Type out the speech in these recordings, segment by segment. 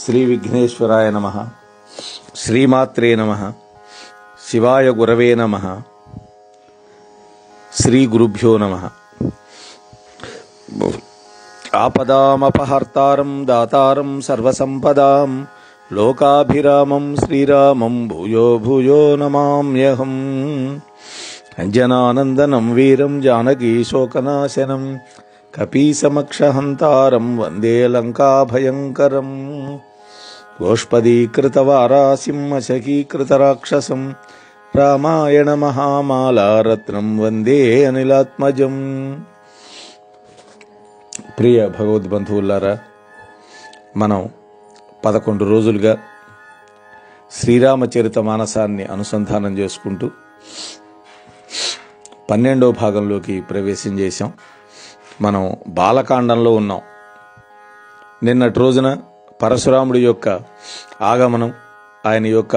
శ్రీ విఘ్నేశ్వరాయ నమః. శ్రీమాత్రే నమః. శివాయ గురవే నమః. శ్రీ గురుభ్యో నమః. ఆపదామపహర్తారం దాతారం సర్వసంపదాం లోకాభిరామం శ్రీరామం భూయో భూయో నమామ్యహం. అంజనానందనం వీరం జానకీ శోకనాశనం కపీసమక్షహంతారం వందే లంకాభయంకరం. గోష్పదీకృతవారాసిం అశకీకృతరాక్షసం రామాయణ మహామాలారత్నం వందే అనిలాత్మజం. ప్రియ భగవద్బంధువులారా, మనం 11 రోజులుగా శ్రీరామచరిత మానసాన్ని అనుసంధానం చేసుకుంటూ 12వ భాగంలోకి ప్రవేశం చేశాం. మనం బాలకాండంలో ఉన్నాం. నిన్నటి రోజున పరశురాముడి యొక్క ఆగమనం, ఆయన యొక్క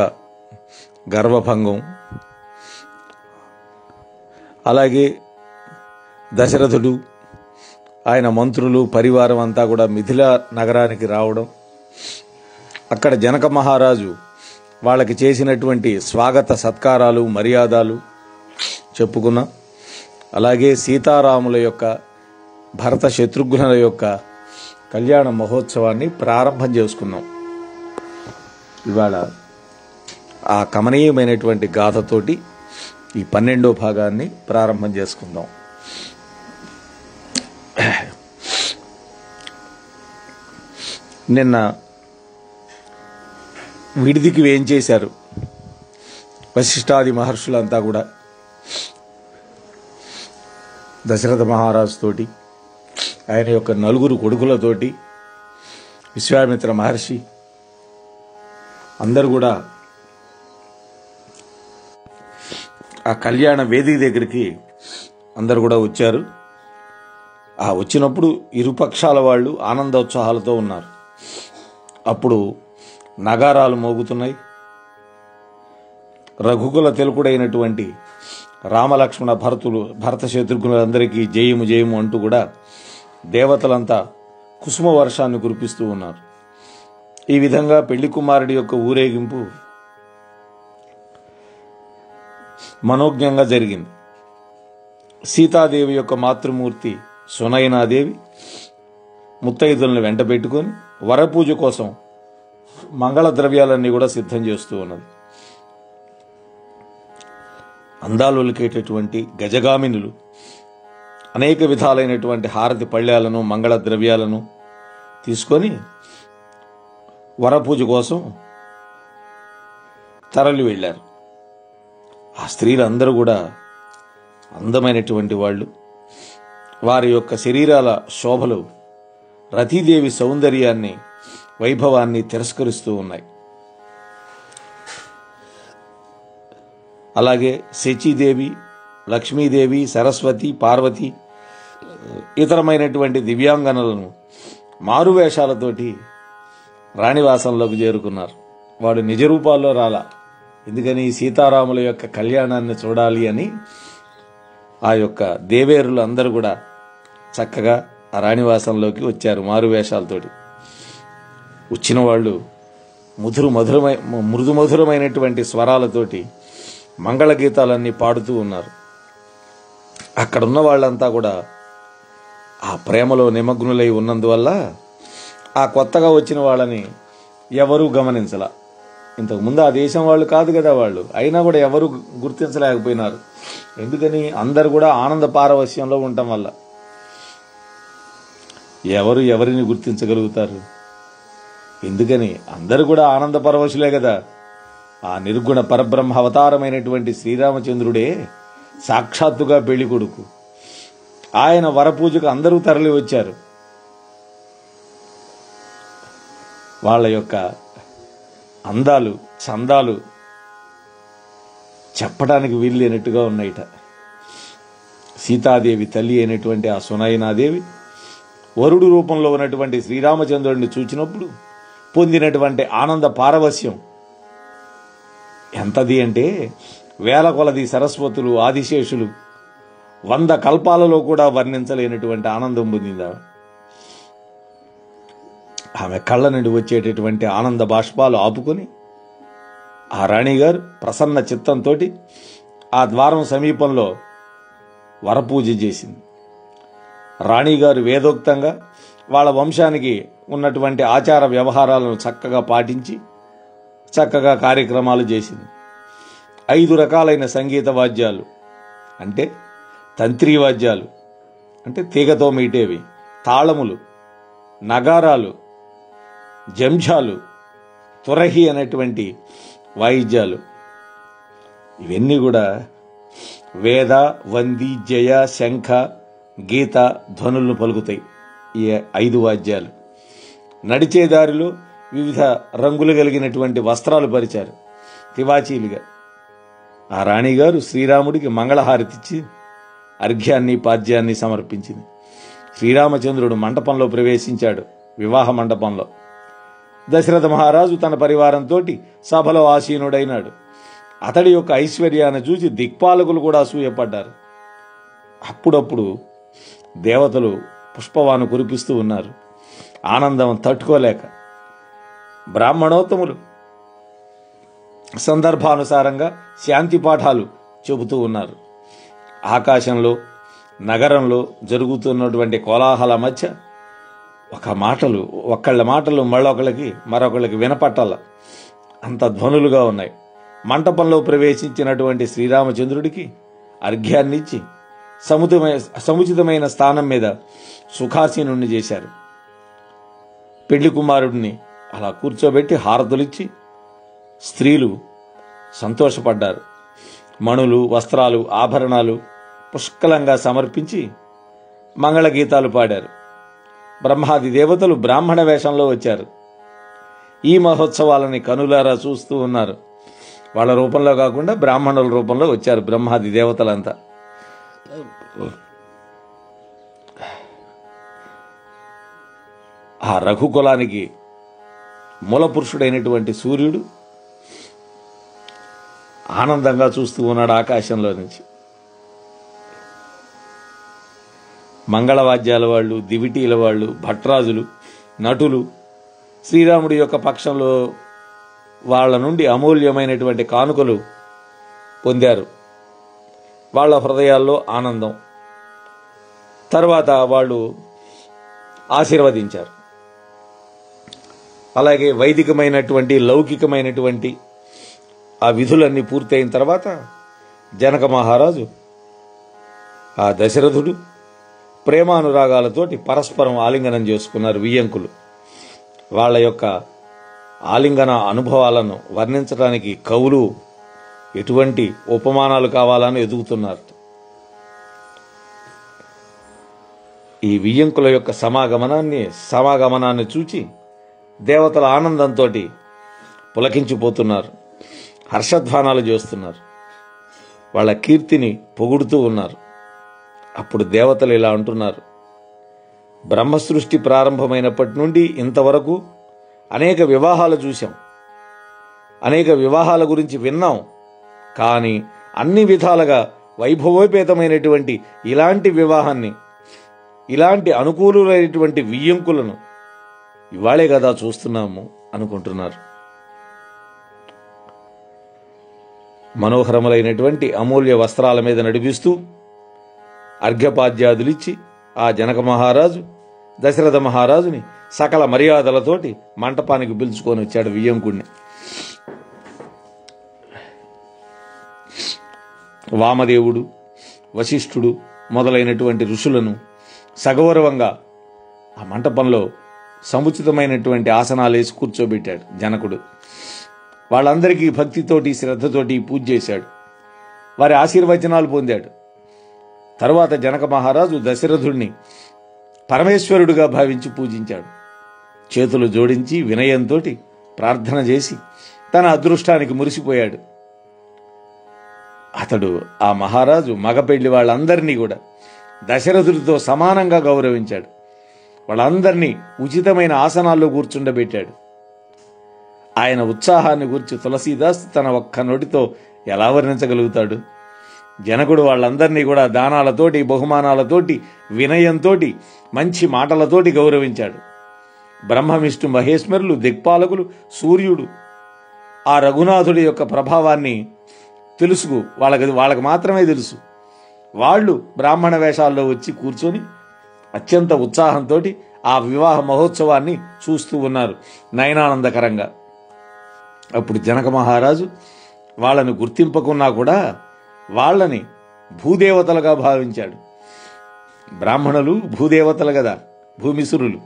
గర్వభంగం, అలాగే దశరథుడు, ఆయన మంత్రులు, పరివారం అంతా కూడా మిథిలా నగరానికి రావడం, అక్కడ జనక మహారాజు వాళ్ళకి చేసినటువంటి స్వాగత సత్కారాలు, మర్యాదలు చెప్పుకున్నాం. అలాగే సీతారాముల యొక్క, భరత శత్రుఘ్నుల యొక్క కళ్యాణ మహోత్సవాన్ని ప్రారంభం చేసుకున్నాం. ఇవాళ ఆ కమనీయమైనటువంటి గాథతోటి ఈ 12వ భాగాన్ని ప్రారంభం చేసుకుందాం. నిన్న విడిదికి ఏం చేశారు? వశిష్ఠాది మహర్షులంతా కూడా దశరథ మహారాజుతోటి, ఆయన యొక్క 4 కొడుకులతోటి, విశ్వామిత్ర మహర్షి అందరూ కూడా ఆ కళ్యాణ వేదిక దగ్గరికి అందరు కూడా వచ్చారు. ఆ వచ్చినప్పుడు ఇరుపక్షాల వాళ్ళు ఆనందోత్సాహాలతో ఉన్నారు. అప్పుడు నగారాలు మోగుతున్నాయి. రఘుకుల తెలుకుడైనటువంటి రామలక్ష్మణ భరత శత్రుఘ్నులందరికీ జయము జయము అంటూ కూడా దేవతలంతా కుసుమ వర్షాన్ని కురిపిస్తూ ఉన్నారు. ఈ విధంగా పెళ్లి కుమారుడి యొక్క ఊరేగింపు మనోజ్ఞంగా జరిగింది. సీతాదేవి యొక్క మాతృమూర్తి సునయనాదేవి ముత్తైదులను వెంట పెట్టుకొని వరపూజ కోసం మంగళ ద్రవ్యాలన్నీ కూడా సిద్ధం చేస్తూ ఉన్నది. అందాలొలికేటటువంటి గజగామినులు అనేక విధాలైనటువంటి హారతి పళ్ళ్యాలను, మంగళ ద్రవ్యాలను తీసుకొని వరపూజ కోసం తరలి వెళ్ళారు. ఆ స్త్రీలందరూ కూడా అందమైనటువంటి వాళ్ళు. వారి యొక్క శరీరాల శోభలు రతీదేవి సౌందర్యాన్ని, వైభవాన్ని తిరస్కరిస్తూ ఉన్నాయి. అలాగే శచీదేవి, లక్ష్మీదేవి, సరస్వతి, పార్వతి, ఇతరమైనటువంటి దివ్యాంగనలను మారువేషాలతోటి రాణివాసంలోకి చేరుకున్నారు. వాడు నిజ రూపాల్లో రాలా. ఎందుకని? సీతారాముల యొక్క కళ్యాణాన్ని చూడాలి అని ఆ యొక్క దేవేరులు అందరూ కూడా చక్కగా ఆ రాణివాసంలోకి వచ్చారు మారువేషాలతోటి. వచ్చిన వాళ్ళు మృదు మధురమైనటువంటి స్వరాలతోటి మంగళగీతాలన్నీ పాడుతూ ఉన్నారు. అక్కడున్న వాళ్ళంతా కూడా ఆ ప్రేమలో నిమగ్నులై ఉన్నందువల్ల ఆ కొత్తగా వచ్చిన వాళ్ళని ఎవరూ గమనించల. ఇంతకుముందు ఆ దేశం వాళ్ళు కాదు కదా వాళ్ళు, అయినా కూడా ఎవరు గుర్తించలేకపోయినారు. ఎందుకని? అందరు కూడా ఆనంద పారవస్యంలో ఉండటం వల్ల. ఎవరు ఎవరిని గుర్తించగలుగుతారు? ఎందుకని? అందరు కూడా ఆనంద పరవశులే కదా. ఆ నిర్గుణ పరబ్రహ్మ అవతారమైనటువంటి శ్రీరామచంద్రుడే సాక్షాత్తుగా పెళ్లి కొడుకు. ఆయన వరపూజకు అందరూ తరలి వచ్చారు. వాళ్ళ యొక్క అందాలు, చందాలు చెప్పడానికి వీల్లేనట్టుగా ఉన్నాయిట. సీతాదేవి తల్లి అయినటువంటి ఆ సునయనాదేవి వరుడు రూపంలో ఉన్నటువంటి శ్రీరామచంద్రుడిని చూచినప్పుడు పొందినటువంటి ఆనంద పారవస్యం ఎంతది అంటే, వేల కొలది సరస్వతులు, ఆదిశేషులు 100 కల్పాలలో కూడా వర్ణించలేనటువంటి ఆనందం పొందిందా. ఆమె కళ్ళ నుండి వచ్చేటటువంటి ఆనంద బాష్పాలు ఆపుకొని ఆ రాణిగారు ప్రసన్న చిత్తంతో ఆ ద్వారం సమీపంలో వరపూజ చేసింది. రాణిగారు వేదోక్తంగా వాళ్ళ వంశానికి ఉన్నటువంటి ఆచార వ్యవహారాలను చక్కగా పాటించి చక్కగా కార్యక్రమాలు చేసింది. 5 రకాలైన సంగీత వాద్యాలు అంటే తంత్రీ వాద్యాలు అంటే తీగతో మీటేవి, తాళములు, నగారాలు, జంఝాలు, తురహి అనేటువంటి వాయిద్యాలు, ఇవన్నీ కూడా వేద, వంది, జయ, శంఖ, గీత ధ్వనులను పలుకుతాయి. ఈ 5 వాద్యాలు. నడిచే దారిలో వివిధ రంగులు కలిగినటువంటి వస్త్రాలు పరిచారు తివాచీలుగా. ఆ రాణిగారు శ్రీరాముడికి మంగళహారతిచ్చి అర్ఘ్యాన్ని పాద్యాన్ని సమర్పించింది. శ్రీరామచంద్రుడు మంటపంలో ప్రవేశించాడు, వివాహ మంటపంలో. దశరథ మహారాజు తన పరివారంతో సభలో ఆసీనుడైనాడు. అతడి యొక్క ఐశ్వర్యాన్ని చూసి దిక్పాలకులు కూడా అసూయపడ్డారు. అప్పుడప్పుడు దేవతలు పుష్పవాను కురిపిస్తూ ఉన్నారు, ఆనందం తట్టుకోలేక. బ్రాహ్మణోత్తములు సందర్భానుసారంగా శాంతి పాఠాలు చెబుతూ ఉన్నారు. ఆకాశంలో, నగరంలో జరుగుతున్నటువంటి కోలాహల మధ్య ఒక్కళ్ళ మాటలు మరొకళ్ళకి వినపట్టాల అంత ధ్వనులుగా ఉన్నాయి. మంటపంలో ప్రవేశించినటువంటి శ్రీరామచంద్రుడికి అర్ఘ్యాన్నిచ్చి సముచితమైన స్థానం మీద సుఖాసీనుణ్ణి చేశారు. పెళ్లి కుమారుడిని అలా కూర్చోబెట్టి హారతులిచ్చి స్త్రీలు సంతోషపడ్డారు. మణులు, వస్త్రాలు, ఆభరణాలు పుష్కలంగా సమర్పించి మంగళగీతాలు పాడారు. బ్రహ్మాది దేవతలు బ్రాహ్మణ వేషంలో వచ్చారు. ఈ మహోత్సవాలని కనులారా చూస్తూ ఉన్నారు. వాళ్ళ రూపంలో కాకుండా బ్రాహ్మణుల రూపంలో వచ్చారు బ్రహ్మాది దేవతలంతా. ఆ రఘుకులానికి మూలపురుషుడైనటువంటి సూర్యుడు ఆనందంగా చూస్తూ ఉన్నాడు ఆకాశంలో నుంచి. మంగళవాద్యాల వాళ్ళు, దివిటీల వాళ్ళు, భట్రాజులు, నటులు శ్రీరాముడి యొక్క పక్షంలో వాళ్ళ నుండి అమూల్యమైనటువంటి కానుకలు పొందారు. వాళ్ళ హృదయాల్లో ఆనందం. తర్వాత వాళ్ళు ఆశీర్వదించారు. అలాగే వైదికమైనటువంటి, లౌకికమైనటువంటి ఆ విధులన్నీ పూర్తయిన తర్వాత జనక మహారాజు, ఆ దశరథుడు ప్రేమానురాగాలతోటి పరస్పరం ఆలింగనం చేసుకున్నారు వియ్యంకులు. వాళ్ళ యొక్క ఆలింగన అనుభవాలను వర్ణించడానికి కవులు ఎటువంటి ఉపమానాలు కావాలని ఎదుగుతున్నారు. ఈ వియ్యంకుల యొక్క సమాగమనాన్ని చూచి దేవతల ఆనందంతో పులకించిపోతున్నారు, హర్షధ్వానాలు చేస్తున్నారు, వాళ్ళ కీర్తిని పొగుడుతూ ఉన్నారు. అప్పుడు దేవతలు ఇలా అంటున్నారు: బ్రహ్మసృష్టి ప్రారంభమైనప్పటి నుండి ఇంతవరకు అనేక వివాహాలు చూశాం, అనేక వివాహాల గురించి విన్నాం. కానీ అన్ని విధాలుగా వైభవోపేతమైనటువంటి ఇలాంటి వివాహాన్ని, ఇలాంటి అనుకూలులైనటువంటి వియ్యంకులను ఇవాళే కదా చూస్తున్నాము అనుకుంటున్నారు. మనోహరములైనటువంటి అమూల్య వస్త్రాల మీద నడిపిస్తూ అర్ఘ్యపాద్యాదులిచ్చి ఆ జనక మహారాజు దశరథ మహారాజుని సకల మర్యాదలతోటి మంటపానికి పిలుచుకొని వచ్చాడు వియ్యంకుడిని. వామదేవుడు, వశిష్ఠుడు మొదలైనటువంటి ఋషులను సగౌరవంగా ఆ మంటపంలో సముచితమైనటువంటి ఆసనాలు వేసి కూర్చోబెట్టాడు జనకుడు. వాళ్ళందరికీ భక్తితోటి, శ్రద్ధతోటి పూజ చేశాడు. వారి ఆశీర్వచనాలు పొందాడు. తరువాత జనక మహారాజు దశరథుడిని పరమేశ్వరుడుగా భావించి పూజించాడు. చేతులు జోడించి వినయంతో ప్రార్థన చేసి తన అదృష్టానికి మురిసిపోయాడు. అతడు, ఆ మహారాజు, మగపెళ్లి వాళ్ళందరినీ కూడా దశరథుడితో సమానంగా గౌరవించాడు. వాళ్ళందరినీ ఉచితమైన ఆసనాల్లో కూర్చుండబెట్టాడు. ఆయన ఉత్సాహాన్ని గురించి తులసీదాస్ తన ఒక్క నోటితో ఎలా వర్ణించగలుగుతాడు? జనకుడు వాళ్ళందరినీ కూడా దానాలతోటి, బహుమానాలతోటి, వినయంతో, మంచి మాటలతోటి గౌరవించాడు. బ్రహ్మ విష్ణు మహేశ్వరులు, దిక్పాలకులు, సూర్యుడు ఆ రఘునాథుడి యొక్క ప్రభావాన్ని తెలుసు. వాళ్ళకి మాత్రమే తెలుసు. వాళ్ళు బ్రాహ్మణ వేషాల్లో వచ్చి కూర్చొని అత్యంత ఉత్సాహంతో ఆ వివాహ మహోత్సవాన్ని చూస్తూ ఉన్నారు నయనానందకరంగా. అప్పుడు జనక మహారాజు వాళ్ళని గుర్తింపకున్నా కూడా వాళ్ళని భూదేవతలుగా భావించాడు. బ్రాహ్మణులు భూదేవతలు కదా, భూమిసురులు.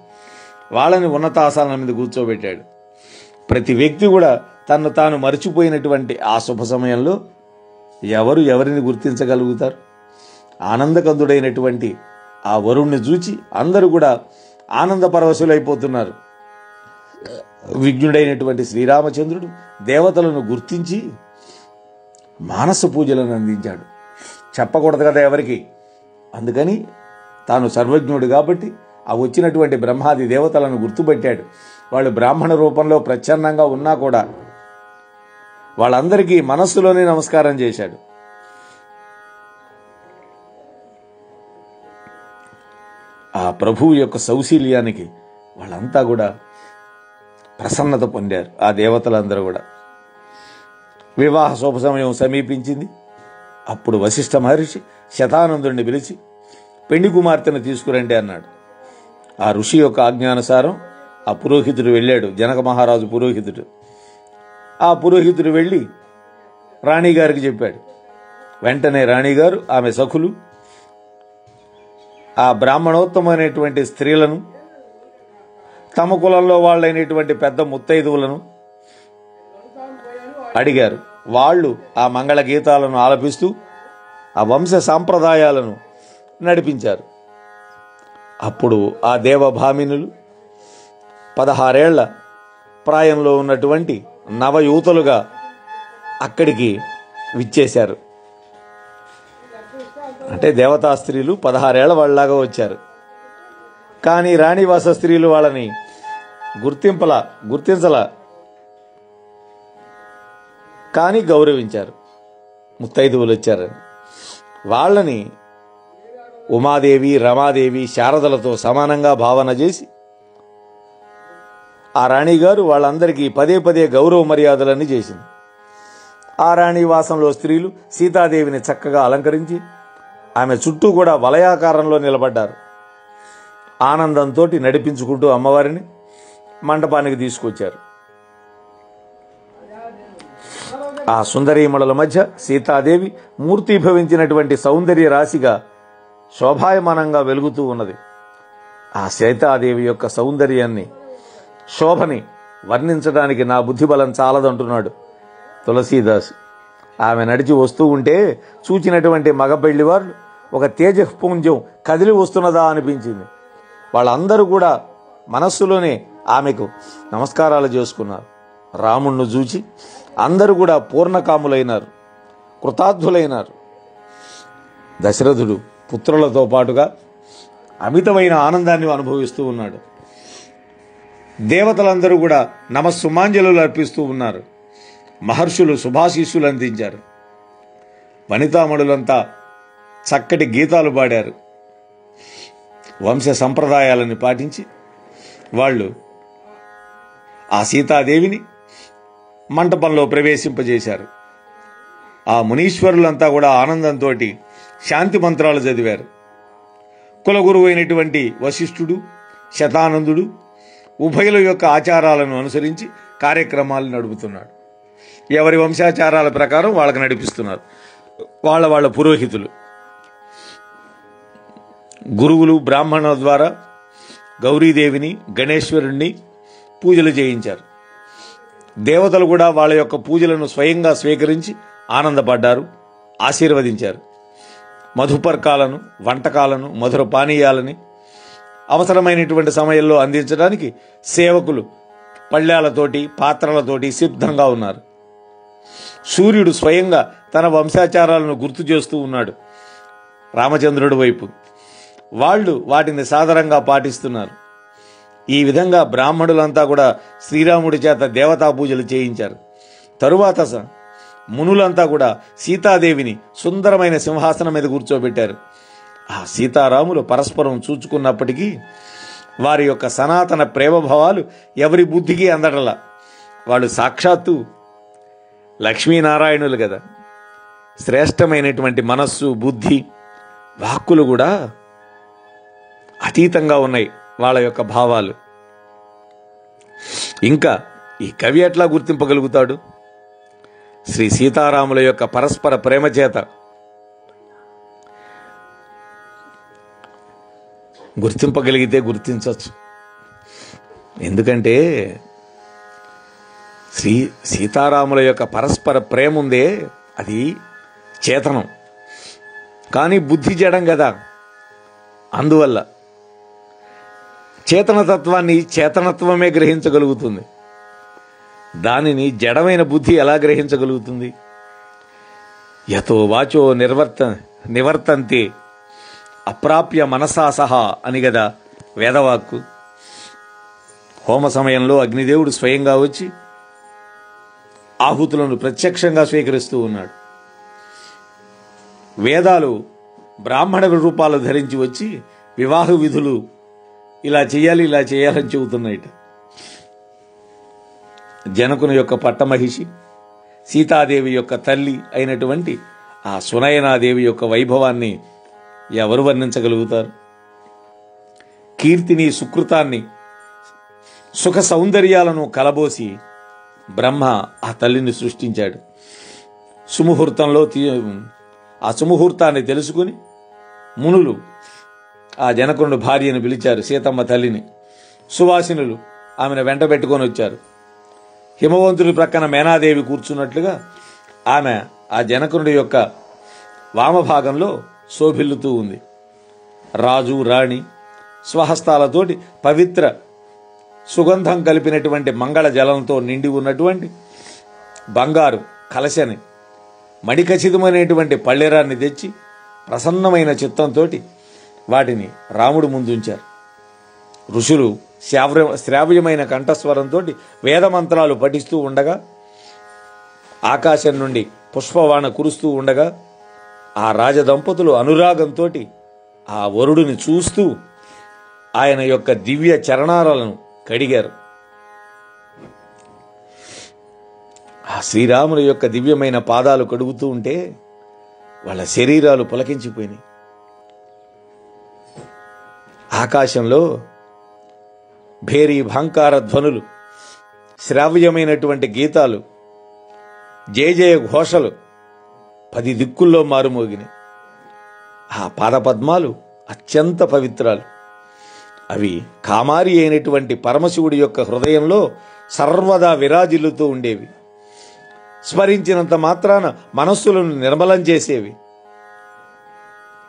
వాళ్ళని ఉన్నతాసనం మీద కూర్చోబెట్టాడు. ప్రతి వ్యక్తి కూడా తను తాను మరిచిపోయినటువంటి ఆ శుభ సమయంలో ఎవరిని గుర్తించగలుగుతారు? ఆనందకందుడైనటువంటి ఆ వరుణ్ణి చూచి అందరూ కూడా ఆనంద పరవశులైపోతున్నారు. విజ్ఞుడైనటువంటి శ్రీరామచంద్రుడు దేవతలను గుర్తించి మానస పూజలను అందించాడు. చెప్పకూడదు కదా ఎవరికి, అందుకని తాను సర్వజ్ఞుడు కాబట్టి ఆ వచ్చినటువంటి బ్రహ్మాది దేవతలను గుర్తుపెట్టాడు. వాళ్ళు బ్రాహ్మణ రూపంలో ప్రచ్ఛన్నంగా ఉన్నా కూడా వాళ్ళందరికీ మనస్సులోనే నమస్కారం చేశాడు. ఆ ప్రభువు యొక్క సౌశీల్యానికి వాళ్ళంతా కూడా ప్రసన్నత పొందారు. ఆ దేవతలందరూ కూడా. వివాహ శుభ సమయం సమీపించింది. అప్పుడు వశిష్ఠ మహర్షి శతానందుడిని పిలిచి పెండి కుమార్తెను తీసుకురండి అన్నాడు. ఆ ఋషి యొక్క ఆజ్ఞానుసారం ఆ పురోహితుడు వెళ్ళాడు. జనక మహారాజు పురోహితుడు. ఆ పురోహితుడు వెళ్ళి రాణిగారికి చెప్పాడు. వెంటనే రాణిగారు, ఆమె సఖులు ఆ బ్రాహ్మణోత్తమైనటువంటి స్త్రీలను, తమ కులంలో వాళ్ళైనటువంటి పెద్ద ముత్తైదువులను అడిగారు. వాళ్ళు ఆ మంగళ గీతాలను ఆలపిస్తూ ఆ వంశ సాంప్రదాయాలను నడిపించారు. అప్పుడు ఆ దేవభామినులు 16 ఏళ్ల ప్రాయంలో ఉన్నటువంటి నవయూతలుగా అక్కడికి విచ్చేశారు. అంటే దేవతా స్త్రీలు 16 ఏళ్ల వాళ్ళలాగా వచ్చారు. కానీ రాణివాస స్త్రీలు వాళ్ళని గుర్తించలా, కానీ గౌరవించారు. ముత్తైదువులు వచ్చారని వాళ్ళని ఉమాదేవి, రమాదేవి, శారదలతో సమానంగా భావన చేసి ఆ రాణిగారు వాళ్ళందరికీ పదే గౌరవ మర్యాదలన్నీ చేసింది. ఆ రాణివాసంలో స్త్రీలు సీతాదేవిని చక్కగా అలంకరించి ఆమె చుట్టూ కూడా వలయాకారంలో నిలబడ్డారు. ఆనందంతో నడిపించుకుంటూ అమ్మవారిని మండపానికి తీసుకొచ్చారు. ఆ సుందరీమణుల మధ్య సీతాదేవి మూర్తిభవించినటువంటి సౌందర్య రాశిగా శోభాయమానంగా వెలుగుతూ ఉన్నది. ఆ సీతాదేవి యొక్క సౌందర్యాన్ని, శోభని వర్ణించడానికి నా బుద్ధిబలం చాలదంటున్నాడు తులసీదాసు. ఆమె నడిచి వస్తూ ఉంటే చూచినటువంటి మగపెళ్లి వాళ్ళు ఒక తేజపుంజం కదిలి వస్తున్నదా అనిపించింది. వాళ్ళందరూ కూడా మనస్సులోనే ఆమెకు నమస్కారాలు చేసుకున్నారు. రాముణ్ణి చూచి అందరూ కూడా పూర్ణకాములైనారు, కృతార్థులైనారు. దశరథుడు పుత్రులతో పాటుగా అమితమైన ఆనందాన్ని అనుభవిస్తూ ఉన్నాడు. దేవతలందరూ కూడా నమస్సుమాంజలు అర్పిస్తూ ఉన్నారు. మహర్షులు శుభాశీస్సులు అందించారు. వనితామణులంతా చక్కటి గీతాలు పాడారు. వంశ సంప్రదాయాలను పాటించి వాళ్ళు ఆ సీతాదేవిని మంటపంలో ప్రవేశింపజేశారు. ఆ మునీశ్వరులంతా కూడా ఆనందంతో శాంతి మంత్రాలు చదివారు. కులగురువు అయినటువంటి వశిష్ఠుడు, శతానందుడు ఉభయుల యొక్క ఆచారాలను అనుసరించి కార్యక్రమాలు నడుపుతున్నాడు. ఎవరి వంశాచారాల ప్రకారం వాళ్ళకి నడిపిస్తున్నారు. వాళ్ళ పురోహితులు, గురువులు బ్రాహ్మణుల ద్వారా గౌరీదేవిని, గణేశ్వరుణ్ణి పూజలు చేయించారు. దేవతలు కూడా వాళ్ళ యొక్క పూజలను స్వయంగా స్వీకరించి ఆనందపడ్డారు, ఆశీర్వదించారు. మధుపర్కాలను, వంటకాలను, మధుర పానీయాలని అవసరమైనటువంటి సమయంలో అందించడానికి సేవకులు పళ్ళాలతోటి, పాత్రలతోటి సిద్ధంగా ఉన్నారు. సూర్యుడు స్వయంగా తన వంశాచారాలను గుర్తు చేస్తూ ఉన్నాడు రామచంద్రుడి వైపు. వాళ్ళు వాటిని సాదరంగా పాటిస్తున్నారు. ఈ విధంగా బ్రాహ్మణులంతా కూడా శ్రీరాముడి చేత దేవతా పూజలు చేయించారు. తరువాత మునులంతా కూడా సీతాదేవిని సుందరమైన సింహాసనం మీద కూర్చోబెట్టారు. ఆ సీతారాములు పరస్పరం చూచుకున్నప్పటికీ వారి యొక్క సనాతన ప్రేమభావాలు ఎవరి బుద్ధికి అందడలా. వాళ్ళు సాక్షాత్తు లక్ష్మీనారాయణులు కదా. శ్రేష్టమైనటువంటి మనస్సు, బుద్ధి, వాక్కులు కూడా అతీతంగా ఉన్నాయి వాళ్ళ యొక్క భావాలు. ఇంకా ఈ కవి ఎట్లా గుర్తింపగలుగుతాడు? శ్రీ సీతారాముల యొక్క పరస్పర ప్రేమ చేత గుర్తింపగలిగితే గుర్తించవచ్చు. ఎందుకంటే సీతారాముల యొక్క పరస్పర ప్రేమ ఉందే, అది చేతనం, కానీ బుద్ధి జడం కదా. అందువల్ల చేతనతత్వాన్ని చేతనత్వమే గ్రహించగలుగుతుంది. దానిని జడమైన బుద్ధి ఎలా గ్రహించగలుగుతుంది? యతో వాచో నివర్తంతే అప్రాప్య మనసా సహా అని గదా వేదవాక్కు. హోమ సమయంలో అగ్నిదేవుడు స్వయంగా వచ్చి ఆహుతులను ప్రత్యక్షంగా స్వీకరిస్తూ ఉన్నాడు. వేదాలు బ్రాహ్మణ రూపాలు ధరించి వచ్చి వివాహ విధులు ఇలా చేయాలని చెబుతున్నాయిట. జనకుని యొక్క పట్టమహిషి, సీతాదేవి యొక్క తల్లి అయినటువంటి ఆ సునయనాదేవి యొక్క వైభవాన్ని ఎవరు వర్ణించగలుగుతారు? కీర్తిని, సుకృతాన్ని, సుఖ సౌందర్యాలను కలబోసి బ్రహ్మ ఆ తల్లిని సృష్టించాడు. సుముహూర్తంలో ఆ సుముహూర్తాన్ని తెలుసుకుని మునులు ఆ జనకుని భార్యను పిలిచారు, సీతమ్మ తల్లిని. సువాసినులు ఆమెను వెంట పెట్టుకొని వచ్చారు. హిమవంతుడి ప్రక్కన మేనాదేవి కూర్చున్నట్లుగా ఆమె ఆ జనకునుడి యొక్క వామభాగంలో శోభిల్లుతూ ఉంది. రాజు, రాణి స్వహస్తాలతోటి పవిత్ర సుగంధం కలిపినటువంటి మంగళ జలంతో నిండి ఉన్నటువంటి బంగారు కలశని, మడిఖచ్చితమైనటువంటి పళ్ళెరాన్ని తెచ్చి ప్రసన్నమైన చిత్తంతో వాటిని రాముడు ముందుంచారు. ఋషులు శ్రావ్యమైన కంఠస్వరంతో వేదమంత్రాలు పఠిస్తూ ఉండగా, ఆకాశం నుండి పుష్పవాణ కురుస్తూ ఉండగా, ఆ రాజదంపతులు అనురాగంతో ఆ వరుడిని చూస్తూ ఆయన యొక్క దివ్య చరణాలను కడిగారు. ఆ శ్రీరాముల యొక్క దివ్యమైన పాదాలు కడుగుతూ ఉంటే వాళ్ళ శరీరాలు పులకించిపోయినాయి. ఆకాశంలో భేరీ భాంకార ధ్వనులు, శ్రావ్యమైనటువంటి గీతాలు, జయ జయ ఘోషలు 10 దిక్కుల్లో మారుమోగినాయి. ఆ పాదపద్మాలు అత్యంత పవిత్రాలు. అవి కామారి అయినటువంటి పరమశివుడి యొక్క హృదయంలో సర్వదా విరాజిల్లుతూ ఉండేవి. స్మరించినంత మాత్రాన మనస్సులను నిర్మలం చేసేవి.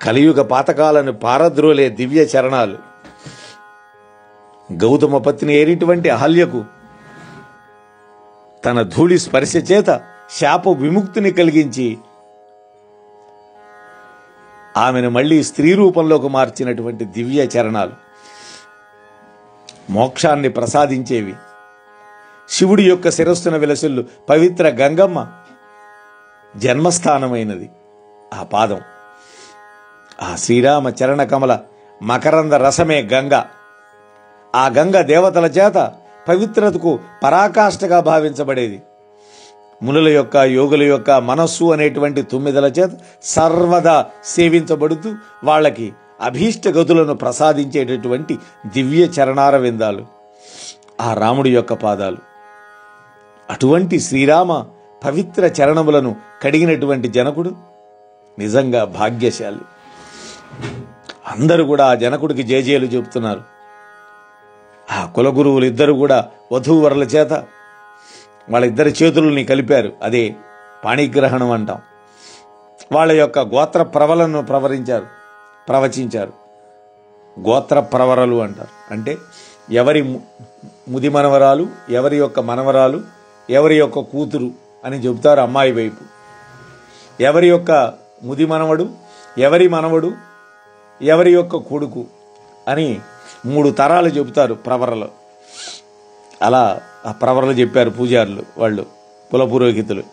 కలియుగ పాతకాలను పారద్రోలే దివ్య చరణాలు. గౌతమ పత్ని అయినటువంటి అహల్యకు తన ధూళి స్పర్శ చేత శాప విముక్తిని కలిగించి ఆమెను మళ్లీ స్త్రీ రూపంలోకి మార్చినటువంటి దివ్య చరణాలు. మోక్షాన్ని ప్రసాదించేవి. శివుడి యొక్క శిరస్సున విలసిల్లు పవిత్ర గంగమ్మ జన్మస్థానమైనది ఆ పాదం. ఆ శ్రీరామ చరణ కమల మకరంద రసమే గంగ. ఆ గంగ దేవతల చేత పవిత్రతకు పరాకాష్ఠగా భావించబడేది. మునుల యొక్క, యోగుల యొక్క మనస్సు అనేటువంటి 9 చేత సర్వదా సేవించబడుతూ వాళ్ళకి అభీష్ట గతులను ప్రసాదించేటటువంటి దివ్య చరణార విందాలు ఆ రాముడి యొక్క పాదాలు. అటువంటి శ్రీరామ పవిత్ర చరణములను కడిగినటువంటి జనకుడు నిజంగా భాగ్యశాలి. అందరూ కూడా ఆ జనకుడికి జయజయలు చెబుతున్నారు. ఆ కులగురువులు ఇద్దరు కూడా వధూవరుల చేత వాళ్ళిద్దరి చేతులని కలిపారు. అదే పాణిగ్రహణం అంటాం. వాళ్ళ యొక్క గోత్ర ప్రవలను ప్రవచించారు. గోత్ర ప్రవరలు అంటారు. అంటే ఎవరి ముది మనవరాలు, ఎవరి యొక్క మనవరాలు, ఎవరి యొక్క కూతురు అని చెబుతారు అమ్మాయి వైపు. ఎవరి యొక్క ముది మనవడు, ఎవరి మనవడు, ఎవరి యొక్క కొడుకు అని 3 తరాలు చెబుతారు ప్రవరలు. అలా ఆ ప్రవరలు చెప్పారు పూజారులు, వాళ్ళు కుల పురోహితులు.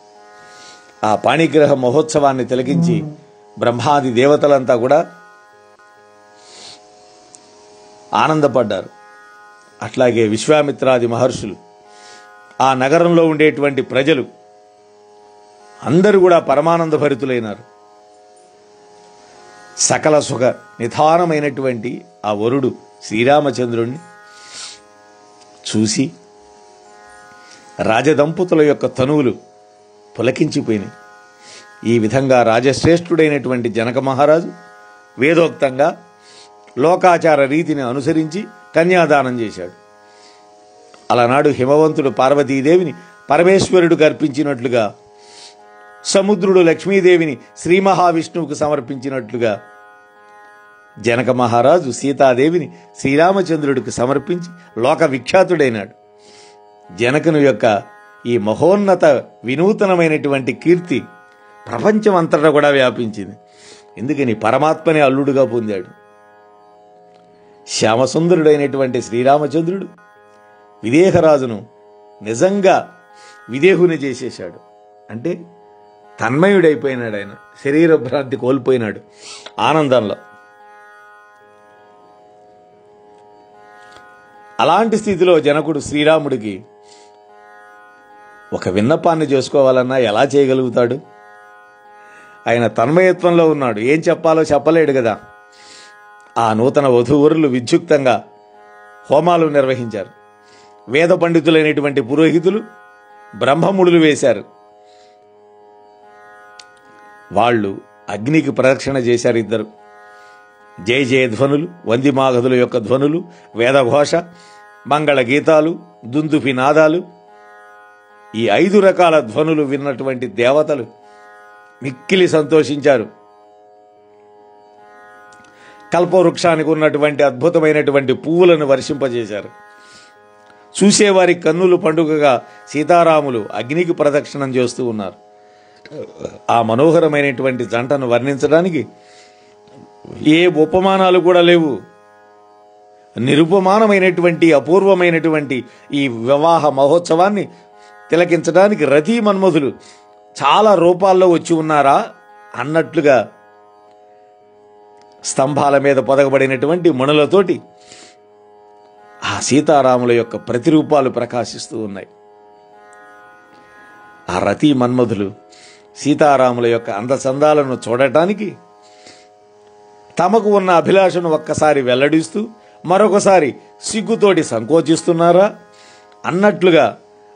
ఆ పాణిగ్రహ మహోత్సవాన్ని తిలకించి బ్రహ్మాది దేవతలంతా కూడా ఆనందపడ్డారు. అట్లాగే విశ్వామిత్రాది మహర్షులు, ఆ నగరంలో ఉండేటువంటి ప్రజలు అందరూ కూడా పరమానంద భరితులైనారు. సకల సుఖ నిధానమైనటువంటి ఆ వరుడు శ్రీరామచంద్రుణ్ణి చూసి రాజదంపతుల యొక్క తనువులు పులకించిపోయినాయి. ఈ విధంగా రాజశ్రేష్ఠుడైనటువంటి జనక మహారాజు వేదోక్తంగా లోకాచార రీతిని అనుసరించి కన్యాదానం చేశాడు. అలనాడు హిమవంతుడు పార్వతీదేవిని పరమేశ్వరుడికి అర్పించినట్లుగా, సముద్రుడు లక్ష్మీదేవిని శ్రీ మహావిష్ణువుకు సమర్పించినట్లుగా జనక మహారాజు సీతాదేవిని శ్రీరామచంద్రుడికి సమర్పించి లోక విఖ్యాతుడైనాడు. జనకుని యొక్క ఈ మహోన్నత వినూతనమైనటువంటి కీర్తి ప్రపంచం అంతటా కూడా వ్యాపించింది. ఎందుకని పరమాత్మనే అల్లుడుగా పొందాడు. శ్యామసుందరుడైనటువంటి శ్రీరామచంద్రుడు విదేహరాజును నిజంగా విదేహుని చేసేశాడు. అంటే తన్మయుడైపోయినాడు. ఆయన శరీర భ్రాంతి కోల్పోయినాడు ఆనందంలో. అలాంటి స్థితిలో జనకుడు శ్రీరాముడికి ఒక విన్నపాన్ని చేసుకోవాలన్నా ఎలా చేయగలుగుతాడు? ఆయన తన్మయత్వంలో ఉన్నాడు. ఏం చెప్పాలో చెప్పలేడు కదా. ఆ నూతన వధూవరులు విద్యుక్తంగా హోమాలు నిర్వహించారు. వేద పండితులైనటువంటి పురోహితులు బ్రహ్మముడులు వేశారు. వాళ్ళు అగ్నికి ప్రదక్షిణ చేశారు. ఇద్దరు జయ జయ ధ్వనులు, వందిమాగధుల యొక్క ధ్వనులు, వేదఘోష, మంగళ గీతాలు, దుందుఫి నాదాలు, ఈ 5 రకాల ధ్వనులు విన్నటువంటి దేవతలు మిక్కిలి సంతోషించారు. కల్పవృక్షానికి ఉన్నటువంటి అద్భుతమైనటువంటి పువ్వులను వర్షింపజేశారు. చూసేవారి కన్నులు పండుగగా సీతారాములు అగ్నికి ప్రదక్షిణం చేస్తూ ఉన్నారు. ఆ మనోహరమైనటువంటి జంటను వర్ణించడానికి ఏ ఉపమానాలు కూడా లేవు. నిరుపమానమైనటువంటి అపూర్వమైనటువంటి ఈ వివాహ మహోత్సవాన్ని తిలకించడానికి రతి మన్మధులు చాలా రూపాల్లో వచ్చి ఉన్నారా అన్నట్లుగా స్తంభాల మీద పొదగబడినటువంటి మణులతోటి ఆ సీతారాముల యొక్క ప్రతిరూపాలు ప్రకాశిస్తూ ఉన్నాయి. ఆ రతి మన్మధులు సీతారాముల యొక్క అందచందాలను చూడటానికి తమకు ఉన్న అభిలాషను ఒక్కసారి వెల్లడిస్తూ మరొకసారి సిగ్గుతోటి సంకోచిస్తున్నారా అన్నట్లుగా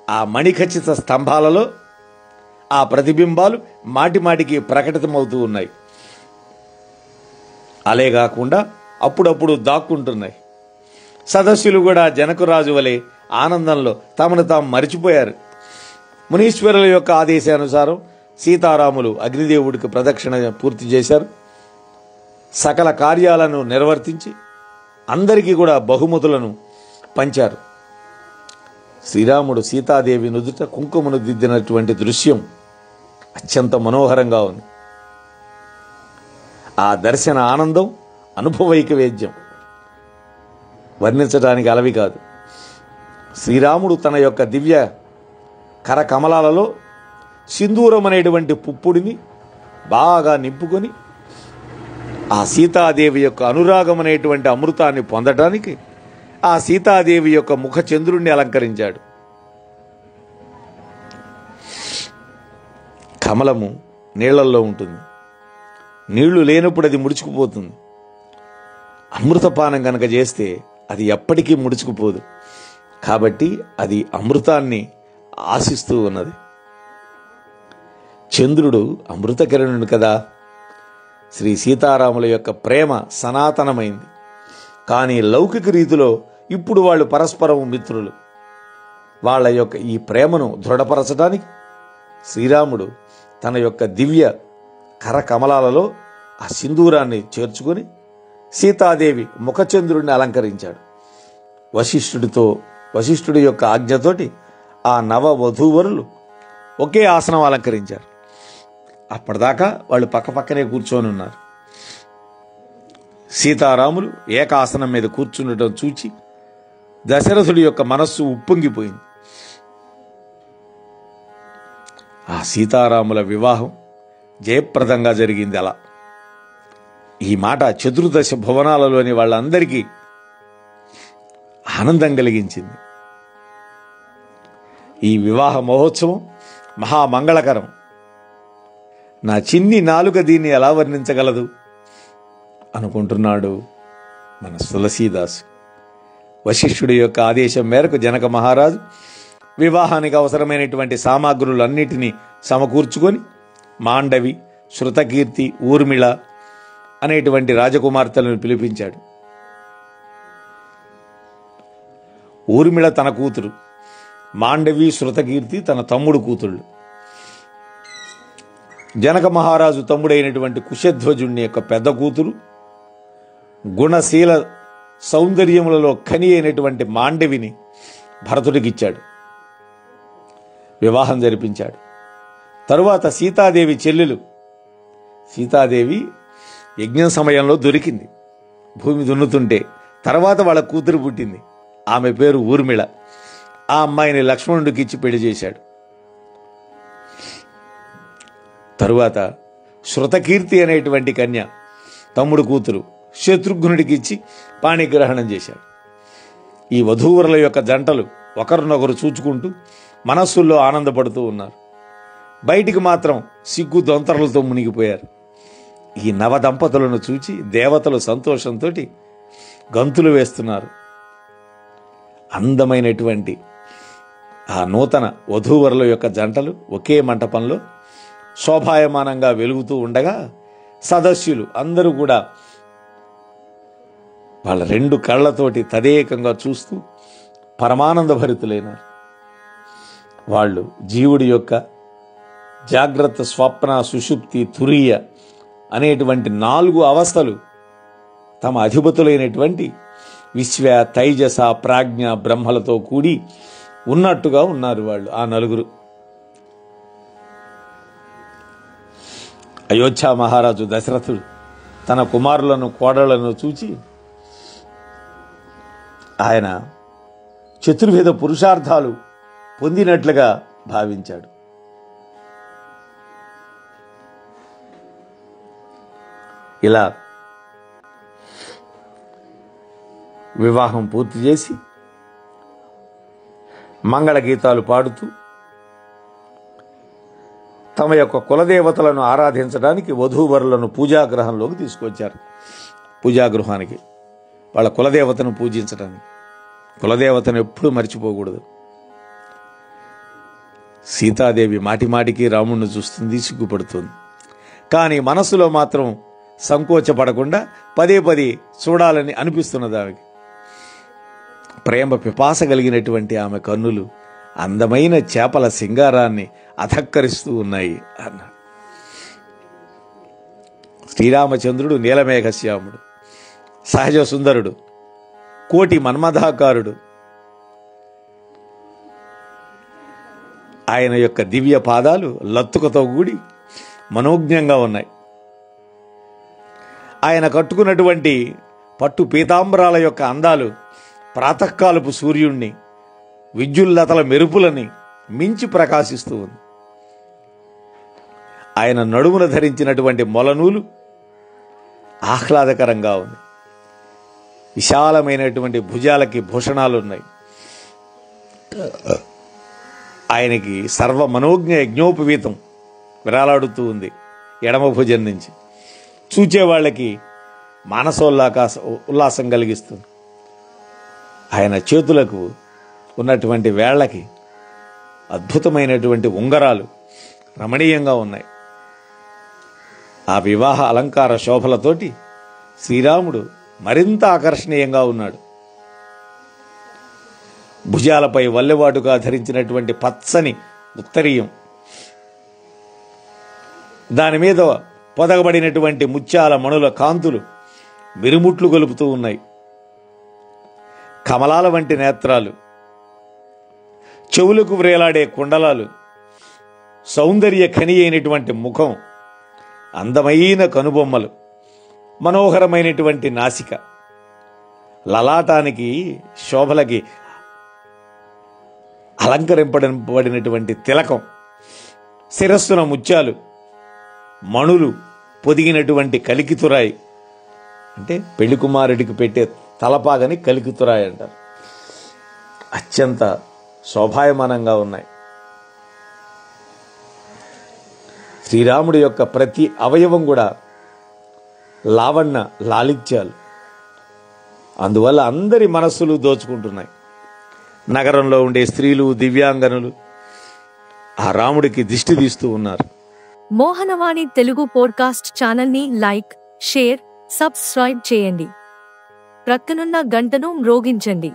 ఆ మణిఖచ్చిత స్తంభాలలో ఆ ప్రతిబింబాలు మాటిమాటికి ప్రకటితమవుతూ ఉన్నాయి. అలాగాకుండా అప్పుడప్పుడు దాక్కుంటున్నాయి. సదస్సులు కూడా జనకరాజు వలె ఆనందంలో తమను తాము మరిచిపోయారు. మునీశ్వరుల యొక్క ఆదేశానుసారం సీతారాములు అగ్నిదేవుడికి ప్రదక్షిణ పూర్తి చేశారు. సకల కార్యాలను నిర్వర్తించి అందరికీ కూడా బహుమతులను పంచారు. శ్రీరాముడు సీతాదేవి నుదుట కుంకుమను దిద్దినటువంటి దృశ్యం అత్యంత మనోహరంగా ఉంది. ఆ దర్శన ఆనందం అనుభవైక వేద్యం, వర్ణించడానికి అలవి కాదు. శ్రీరాముడు తన యొక్క దివ్య కరకమలాలలో సింధూరం అనేటువంటి పుప్పుడిని బాగా నింపుకొని ఆ సీతాదేవి యొక్క అనురాగం అనేటువంటి అమృతాన్ని పొందటానికి ఆ సీతాదేవి యొక్క ముఖ చంద్రుణ్ణి అలంకరించాడు. కమలము నీళ్లల్లో ఉంటుంది. నీళ్లు లేనప్పుడు అది ముడుచుకుపోతుంది. అమృతపానం కనుక చేస్తే అది ఎప్పటికీ ముడుచుకుపోదు. కాబట్టి అది అమృతాన్ని ఆశిస్తూ ఉన్నది. చంద్రుడు అమృత కిరణుడు కదా. శ్రీ సీతారాముల యొక్క ప్రేమ సనాతనమైంది. కానీ లౌకిక రీతిలో ఇప్పుడు వాళ్ళు పరస్పరం మిత్రులు. వాళ్ళ యొక్క ఈ ప్రేమను దృఢపరచడానికి శ్రీరాముడు తన యొక్క దివ్య కరకమలాలలో ఆ సింధూరాన్ని చేర్చుకొని సీతాదేవి ముఖచంద్రుడిని అలంకరించాడు. వశిష్ఠుడి యొక్క ఆజ్ఞతోటి ఆ నవ వధూవరులు ఒకే ఆసనం అలంకరించారు. అప్పటిదాకా వాళ్ళు పక్కపక్కనే కూర్చొని ఉన్నారు. సీతారాములు ఏకాసనం మీద కూర్చుండటం చూచి దశరథుడి యొక్క మనస్సు ఉప్పొంగిపోయింది. ఆ సీతారాముల వివాహం జయప్రదంగా జరిగింది. అలా ఈ మాట చతుర్దశ భువనాలలోని వాళ్ళందరికీ ఆనందం కలిగించింది. ఈ వివాహ మహోత్సవం మహామంగళకరం. నా చిన్ని నాలుక దీన్ని ఎలా వర్ణించగలదు అనుకుంటున్నాడు మన తులసీదాసు. వశిష్ఠుడి యొక్క ఆదేశం మేరకు జనక మహారాజు వివాహానికి అవసరమైనటువంటి సామాగ్రులన్నిటినీ సమకూర్చుకొని మాండవి, శృతకీర్తి, ఊర్మిళ అనేటువంటి రాజకుమార్తెలను పిలిపించాడు. ఊర్మిళ తన కూతురు, మాండవి, శృతకీర్తి తన తమ్ముడు కూతుళ్ళు. జనక మహారాజు తమ్ముడైనటువంటి కుశధ్వజుణ్ణి యొక్క పెద్ద కూతురు, గుణశీల సౌందర్యములలో ఖని అయినటువంటి మాండవిని భరతుడికిచ్చాడు. వివాహం జరిపించాడు. తరువాత సీతాదేవి చెల్లెలు, సీతాదేవి యజ్ఞం సమయంలో దొరికింది భూమి దున్నుతుంటే. తర్వాత వాళ్ళ కూతురు పుట్టింది, ఆమె పేరు ఊర్మిళ. ఆ అమ్మాయిని లక్ష్మణుడికి ఇచ్చి పెళ్లి చేశాడు. తరువాత శృతకీర్తి అనేటువంటి కన్య, తమ్ముడు కూతురు, శత్రుఘ్నుడికి ఇచ్చి పాణిగ్రహణం చేశాడు. ఈ వధూవరుల యొక్క జంటలు ఒకరినొకరు చూచుకుంటూ మనస్సుల్లో ఆనందపడుతూ ఉన్నారు. బయటికి మాత్రం సిగ్గు దొంతరలతో మునిగిపోయారు. ఈ నవ దంపతులను చూచి దేవతలు సంతోషంతో గంతులు వేస్తున్నారు. అందమైనటువంటి ఆ నూతన వధూవరుల యొక్క జంటలు ఒకే మంటపంలో శోభాయమానంగా వెలుగుతూ ఉండగా సదస్యులు అందరూ కూడా వాళ్ళ రెండు కళ్ళతోటి తదేకంగా చూస్తూ పరమానంద భరితులైనారు. వాళ్ళు జీవుడి యొక్క జాగ్రత్త, స్వప్న, సుషుప్తి, తురీయ అనేటువంటి 4 అవస్థలు తమ అధిపతులైనటువంటి విశ్వ, తైజస, ప్రాజ్ఞ, బ్రహ్మలతో కూడి ఉన్నట్టుగా ఉన్నారు వాళ్ళు ఆ నలుగురు. అయోధ్య మహారాజు దశరథుడు తన కుమారులను, కోడళ్లను చూచి ఆయన చతుర్విధ పురుషార్థాలు పొందినట్లుగా భావించాడు. ఇలా వివాహం పూర్తి చేసి మంగళగీతాలు పాడుతూ తమ యొక్క కులదేవతలను ఆరాధించడానికి వధూవరులను పూజాగృహంలోకి తీసుకొచ్చారు. పూజాగృహానికి వాళ్ళ కులదేవతను పూజించడానికి. కులదేవతను ఎప్పుడూ మర్చిపోకూడదు. సీతాదేవి మాటిమాటికి రాముణ్ణి చూస్తుంది, సిగ్గుపడుతుంది. కానీ మనసులో మాత్రం సంకోచపడకుండా పదే పదే చూడాలని అనిపిస్తున్నది ఆమెకి. ప్రేమ పిపాస కలిగినటువంటి ఆమె కన్నులు అందమైన చేపల సింగారాన్ని అధక్కరిస్తూ ఉన్నాయి అన్నాడు. శ్రీరామచంద్రుడు నీలమేఘశ్యాముడు, సహజ సుందరుడు, కోటి మన్మథాకారుడు. ఆయన యొక్క దివ్య పాదాలు లత్తుకతో కూడి మనోజ్ఞంగా ఉన్నాయి. ఆయన కట్టుకున్నటువంటి పట్టు పీతాంబరాల యొక్క అందాలు ప్రాతకాలపు సూర్యుణ్ణి, విద్యుల్లతల మెరుపులని మించి ప్రకాశిస్తూ ఉంది. ఆయన నడుమున ధరించినటువంటి మొలనూలు ఆహ్లాదకరంగా ఉంది. విశాలమైనటువంటి భుజాలకి భూషణాలు ఉన్నాయి. ఆయనకి సర్వ మనోజ్ఞ యజ్ఞోపవీతం విరాలాడుతూ ఉంది ఎడమ భుజం నుంచి. చూచేవాళ్ళకి ఉల్లాసం కలిగిస్తుంది. ఆయన చేతులకు ఉన్నటువంటి వేళ్లకి అద్భుతమైనటువంటి ఉంగరాలు రమణీయంగా ఉన్నాయి. ఆ వివాహ అలంకార శోభలతోటి శ్రీరాముడు మరింత ఆకర్షణీయంగా ఉన్నాడు. భుజాలపై వల్లెవాటుగా ధరించినటువంటి పచ్చని ఉత్తరీయం, దాని మీద పొదగబడినటువంటి ముత్యాల మణుల కాంతులు మిరుముట్లు గొలుపుతూ ఉన్నాయి. కమలాల వంటి నేత్రాలు, చెవులకు వ్రేలాడే కుండలాలు, సౌందర్య ఖని అయినటువంటి ముఖం, అందమైన కనుబొమ్మలు, మనోహరమైనటువంటి నాసిక, లలాటానికి శోభలకి అలంకరింపబడినటువంటి తిలకం, శిరస్సున ముత్యాలు, మణులు పొదిగినటువంటి కలికితురాయి, అంటే పెళ్లి కుమారుడికి పెట్టే తలపాగని కలికితురాయి అంటారు. అత్యంత శోభాయమానంగా ఉన్నాయి. శ్రీరాముడి యొక్క ప్రతి అవయవం కూడా లావణ్య లాలిత్యాలు. అందువల్ల అందరి మనస్సులు దోచుకుంటున్నాయి. నగరంలో ఉండే స్త్రీలు, దివ్యాంగనులు ఆ రాముడికి దిష్టి తీస్తూ ఉన్నారు. మోహనవాణి తెలుగు పోడ్కాస్ట్ ఛానల్ని లైక్, షేర్, సబ్స్క్రైబ్ చేయండి. ప్రక్కనున్న గంటను మ్రోగించండి.